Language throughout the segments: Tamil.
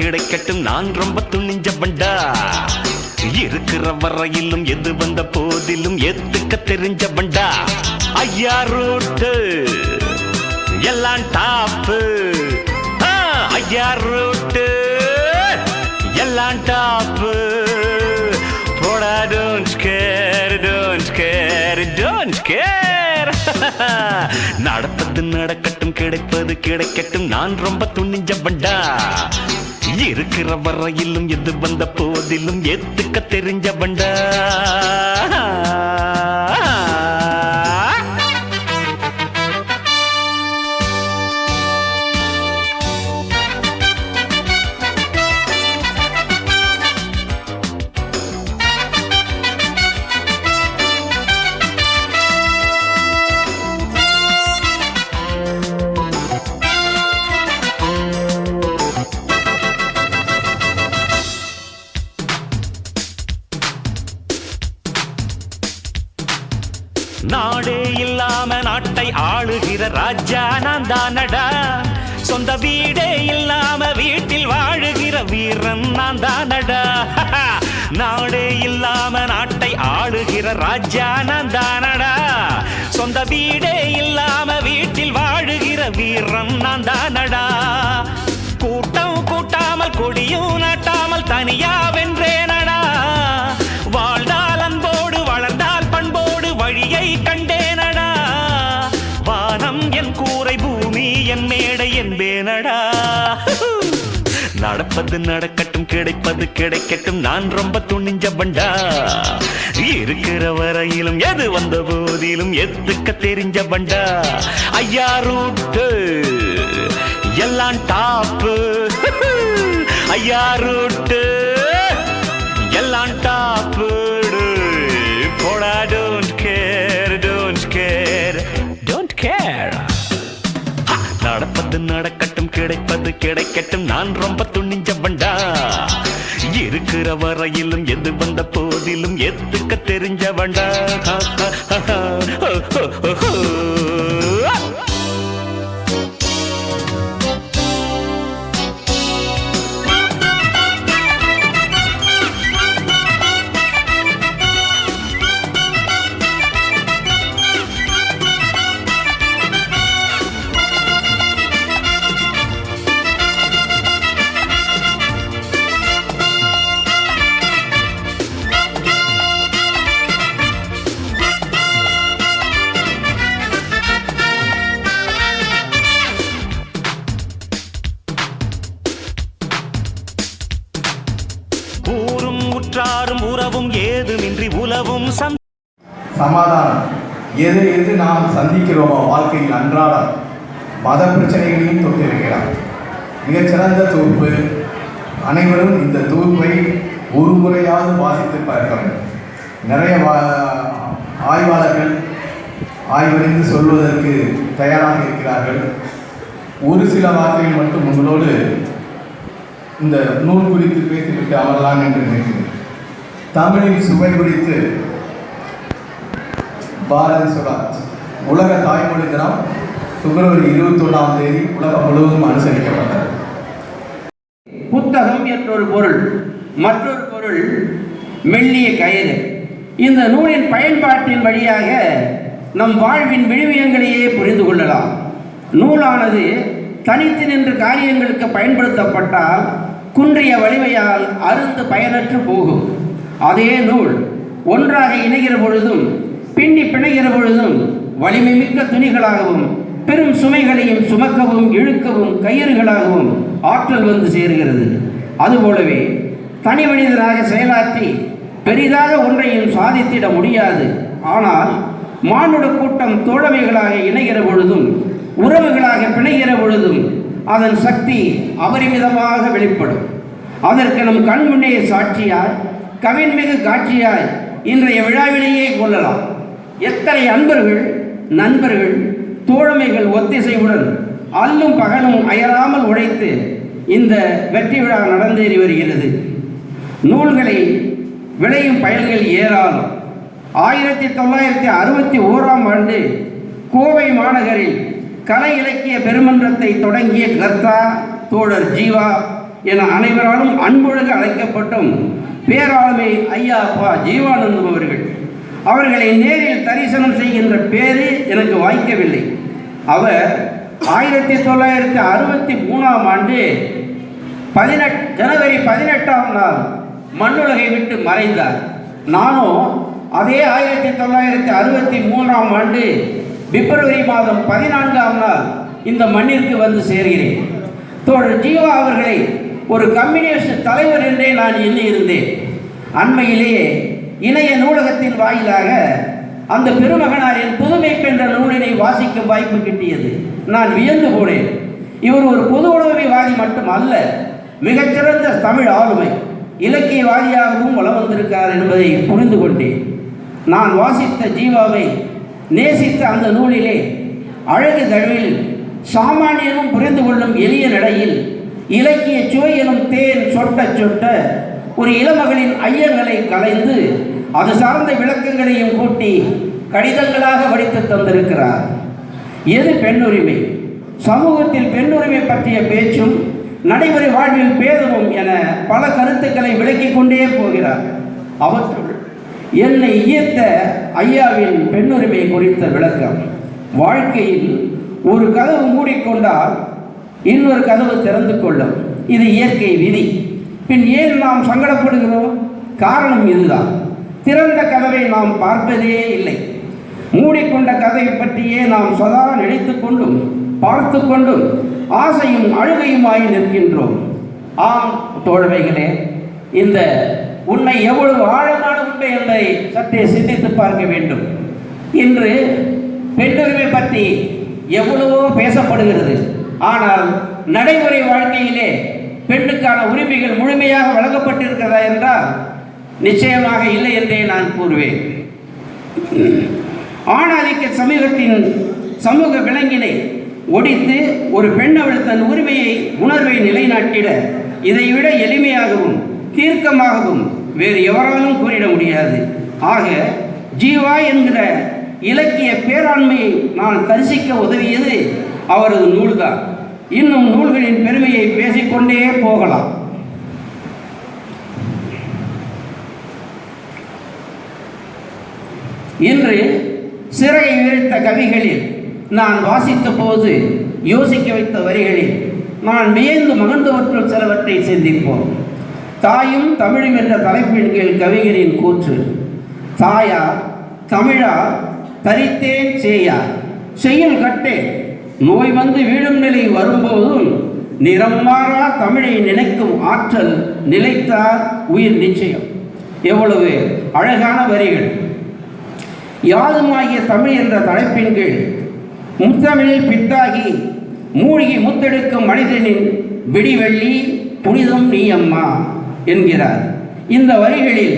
கிடைக்கட்டும் நான் ரொம்ப துணிஞ்ச பண்டா இருக்கிற வரையிலும் எது வந்த போதிலும் ஏத்துக்க தெரிஞ்ச பண்டா ஐயா ரூட்டு எல்லாம் டாப்பு ஐயா ரூட்டு எல்லாம் டாப்பு போடா don't care don't care don't care நடப்பது நடக்கட்டும் கிடைப்பது கிடைக்கட்டும் நான் ரொம்ப துணிஞ்ச பண்டா இருக்கிற வரையிலும் எது வந்த போதிலும் ஏத்துக்க தெரிஞ்ச பண்டா நாடே இல்லாம நாட்டை ஆளுகிற ராஜா நான் தானடா சொந்த வீடே இல்லாம வீட்டில் வாழுகிற வீரன் நான் தானடா நாடே இல்லாம நாட்டை ஆளுகிற ராஜா நான் தானடா சொந்த வீடே இல்லாம வீட்டில் வாழுகிற வீரன் நான் தானடா கூட்டம் கூட்டாமல் கொடியும் நாட்டாமல் தனியா வென்றேனடா வாழ்ந்தால் அன்போடு வளர்ந்தால் பண்போடு வழியை கண்டேனடா வானம் என் கூரை பூமி என் மேடை என்பேனடா நடப்பது நடக்கட்டும் கிடைப்பது கிடைக்கட்டும் நான் ரொம்ப துணிஞ்ச பண்டா இருக்கிற வரையிலும் எது வந்த போதிலும் எத்துக்க தெரிஞ்ச பண்டா ஐயா ரூட்டு எல்லாம் டாப்பு ஐயா ரூட்டு எல்லாம் டாப்பு போடா don't care don't care don't care நடப்பது நடக்கட்டும் கிடைப்பது கிடைக்கட்டும் நான் ரொம்ப துணிஞ்ச பண்டா இருக்கிற வரையிலும் எது வந்த போதிலும் எத்துக்க தெரிஞ்ச பண்டா ஊரும் உற்றாரும் உறவும் ஏதுமின்றி உலவும் சமாதானம் எது எது நாம் சந்திக்கிறோமோ வாழ்க்கையில் அன்றாடம் மத பிரச்சனைகளையும் தொட்டிருக்கிறார் மிகச்சிறந்த தொகுப்பு அனைவரும் இந்த தொகுப்பை ஒரு முறையாவது வாசித்து பார்க்க வேண்டும் நிறைய ஆய்வாளர்கள் ஆய்வறிந்து சொல்வதற்கு தயாராக இருக்கிறார்கள் ஒரு சில வார்த்தைகள் மட்டும் உங்களோடு இந்த நூல் குறித்து பேசிவிட்டு அமரலாம் என்று நினைக்கிறேன் தமிழின் சுவை குறித்து பாரதி சுராஜ் உலக தாய்மொழி தினம் பிப்ரவரி 21ஆம் தேதி உலகம் முழுவதும் அனுசரிக்கப்பட்டது புத்தகம் என்றொரு பொருள் மற்றொரு பொருள் மெல்லிய கயிறு இந்த நூலின் பயன்பாட்டின் வழியாக நம் வாழ்வின் விழுமியங்களையே புரிந்து கொள்ளலாம் நூலானது தனித்து நின்று காரியங்களுக்கு பயன்படுத்தப்பட்டால் குன்றிய வலிமையால் அருந்து பயனற்று போகும் அதே நூல் ஒன்றாக இணைகிற பொழுதும் பின்னி பிணைகிற பொழுதும் வலிமை மிக்க துணிகளாகவும் பெரும் சுமைகளையும் சுமக்கவும் இழுக்கவும் கயிறுகளாகவும் ஆற்றல் வந்து சேருகிறது அதுபோலவே தனி மனிதனாக செயலாற்றி பெரிதாக ஒன்றையும் சாதித்திட முடியாது ஆனால் மானுட கூட்டம் தோழமைகளாக இணைகிற பொழுதும் உறவுகளாக பிணைகிற பொழுதும் அதன் சக்தி அபரிமிதமாக வெளிப்படும் அதற்கு நம் கண்முன்னே சாட்சியாய் கவின்மிகு காட்சியாய் இன்றைய விழாவிலேயே கொள்ளலாம் எத்தனை அன்பர்கள் நண்பர்கள் தோழமைகள் ஒத்திசைவுடன் அல்லும் பகலும் அயராமல் உழைத்து இந்த வெற்றி விழா நடந்தேறி வருகிறது நூல்களை விளையும் பயல்கள் ஏராளம் 1961ஆம் ஆண்டு கோவை மாநகரில் கலை இலக்கிய பெருமன்றத்தை தொடங்கிய கர்த்தா தோழர் ஜீவா என அனைவராலும் அன்பொழுது அழைக்கப்பட்டும் பேராளுமை ஐயா பா ஜீவானந்தம் அவர்களை நேரில் தரிசனம் செய்கின்ற பேரு எனக்கு வாய்க்கவில்லை. அவர் 1963ஆம் ஆண்டு ஜனவரி 18ஆம் நாள் மண்ணுலகை விட்டு மறைந்தார். நானும் அதே 1963ஆம் ஆண்டு பிப்ரவரி மாதம் 14ஆம் நாள் இந்த மண்ணிற்கு வந்து சேர்கிறேன். தோழர் ஜீவா அவர்களை ஒரு கம்யூனிஸ்ட் தலைவர் என்றே நான் எண்ணியிருந்தேன். அண்மையிலேயே இணைய நூலகத்தின் வாயிலாக அந்த பெருமகனாரின் புதுமை என்ற நூலினை வாசிக்கும் வாய்ப்பு கிட்டியது. நான் வியந்து போனேன். இவர் ஒரு பொது உடைமைவாதி மட்டும் அல்ல, மிகச்சிறந்த தமிழ் ஆளுமை இலக்கியவாதியாகவும் வளம் வந்திருக்கார் என்பதை புரிந்து கொண்டேன். நான் வாசித்த ஜீவாவை நேசித்த அந்த நூலிலே அழகு தழுவில் சாமானியனும் புரிந்து கொள்ளும் எளிய நடையில் இலக்கிய சுவை எனும் தேன் சொட்ட சொட்ட ஒரு இளமகளின் ஐயங்களை கலைந்து அது சார்ந்த விளக்கங்களையும் கூட்டி கடிதங்களாக வடித்து தந்திருக்கிறார். எது பெண்ணுரிமை, சமூகத்தில் பெண்ணுரிமை பற்றிய பேச்சும் நடைமுறை வாழ்வில் பேதமும் என பல கருத்துக்களை விளக்கிக் கொண்டே போகிறார். அவற்றுள் என்னை ஈர்த்த ஐயாவின் பெண்ணுரிமை குறித்த விளக்கம். வாழ்க்கையில் ஒரு கதவு மூடிக்கொண்டால் இன்னொரு கதவு திறந்து கொள்ளும், இது இயற்கை விதி. பின் ஏன் நாம் சங்கடப்படுகிறோம்? காரணம் இதுதான். திறந்த கதவை நாம் பார்ப்பதே இல்லை. மூடிக்கொண்ட கதவை பற்றியே நாம் சதா நினைத்து கொண்டும் பார்த்து கொண்டும் ஆசையும் அழுகையுமாய் நிற்கின்றோம். ஆம் தோழமைகளே, இந்த உண்மை எவ்வளவு ஆழமான உண்மை என்பதை சற்றே சிந்தித்து பார்க்க வேண்டும். இன்று பெண்ணுரிமை பற்றி எவ்வளவோ பேசப்படுகிறது. ஆனால் நடைமுறை வாழ்க்கையிலே பெண்ணுக்கான உரிமைகள் முழுமையாக வழங்கப்பட்டிருக்கிறதா என்றால் நிச்சயமாக இல்லை என்றே நான் கூறுவேன். ஆணாதிக்க சமூகத்தின் சமூக விலங்கினை ஒடித்து ஒரு பெண் அவள் தன் உணர்வை நிலைநாட்டிட இதைவிட எளிமையாகவும் தீர்க்கமாகவும் வேறு எவராலும் கூறிட முடியாது. ஆக ஜீவா என்கிற இலக்கிய பேராண்மையை நான் தரிசிக்க உதவியது அவரது நூல்தான். இன்னும் நூல்களின் பெருமையை பேசிக்கொண்டே போகலாம். இன்று சிறையை விரித்த கவிகளில் நான் வாசித்த போது யோசிக்க வைத்த வரிகளில் நான் வியந்து மகிழ்ந்தவற்றுள் சிலவற்றை சிந்திப்போம். தாயும் தமிழும் என்ற தலைப்பின் கீழ் கவிஞரின் கூற்று: தாயா தமிழா தரித்தேன் சேயா செய்யுள் கட்டேன், நோய் வந்து வீழும் நிலை வரும்போதும் நிறம் மாறா தமிழை நினைக்கும் ஆற்றல் நிலைத்தார் உயிர் நிச்சயம். எவ்வளவு அழகான வரிகள்! யாதுமாகிய தமிழ் என்ற தலைப்பின் கீழ் முத்தமிழில் பித்தாகி மூழ்கி முத்தெடுக்கும் மனிதனின் விடிவெள்ளி புனிதம் நீ அம்மா என்கிறார். இந்த வரிகளில்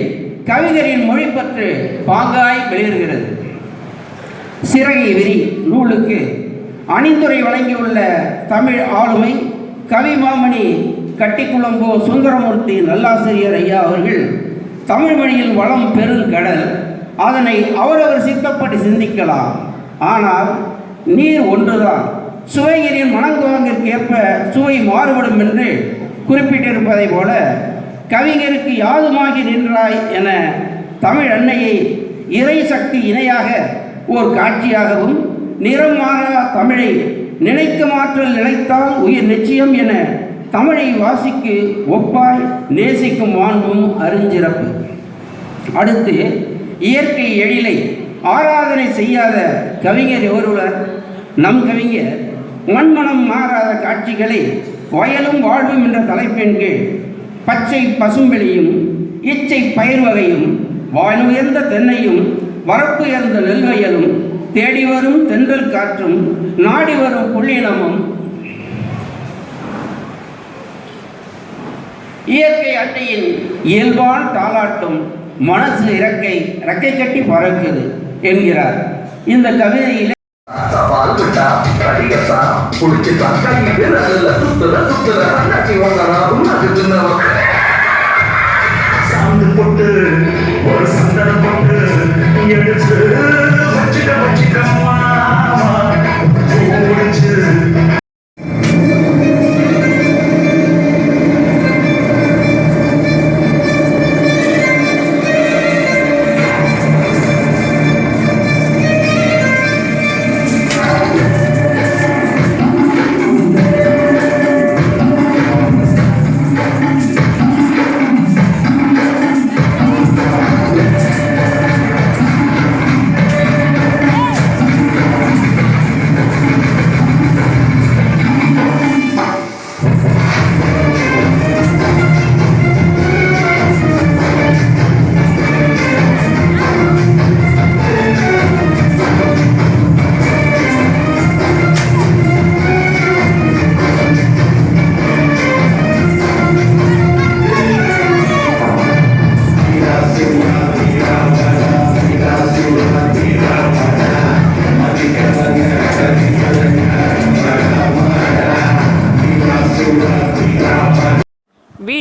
கவிஞரின் மொழிப்பற்று பாங்காய் வெளியேறுகிறது. சிறகை விரி நூலுக்கு அணிந்துரை வழங்கியுள்ள தமிழ் ஆளுமை கவிமாமணி கட்டிக்குளம்போ சுந்தரமூர்த்தி நல்லாசிரியர் ஐயா அவர்கள் தமிழ் மொழியில் வளம் பெருங்கடல், அதனை அவரவர் சித்தப்படி சிந்திக்கலாம். ஆனால் நீர் ஒன்றுதான், சுவையினின் மனங்குவாங்கிற்கேற்ப சுவை மாறுபடும் என்று குறிப்பிட்டிருப்பதை போல கவிஞருக்கு யாதுமாகி நின்றாய் என தமிழ் அன்னையை இறை சக்தி இணையாக ஓர் காட்சியாகவும், நிறம் மாறா தமிழை நினைக்கும் ஆற்றல் நிலைத்தால் உயிர் நிச்சயம் என தமிழை வாசிக்கு ஒப்பாய் நேசிக்கும் மாண்பும் அருஞ்சிறப்பு. அடுத்து இயற்கை எழிலை ஆராதனை செய்யாத கவிஞர் ஒருவர் நம் கவிஞர். மண்மனம் மாறாத காட்சிகளை வயலும் வாழ்வும் என்ற தலைப்பின் கீழ் பச்சை பசும்பெளியும் இச்சை பயிர் வகையும் வானுயர்ந்த தென்னையும் வரப்புயர்ந்த நெல்வயலும் தேடி வரும் தென்றல் காற்றும் நாடி வரும் புள்ளினமும் இயற்கை அட்டையின் இயல்பான தாளாட்டும் மனசு இறக்கை கட்டி பறக்குது என்கிறார். இந்த கவிதையிலே சாந்து போட்டு ஒரு சந்தனம் போட்டு எடுத்து வச்சுக்கம்மா முடிச்சு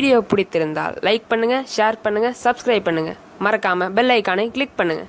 வீடியோ பிடித்திருந்தால் லைக் பண்ணுங்கள், ஷேர் பண்ணுங்கள், சப்ஸ்கிரைப் பண்ணுங்கள். மறக்காமல் பெல் ஐக்கானை கிளிக் பண்ணுங்கள்.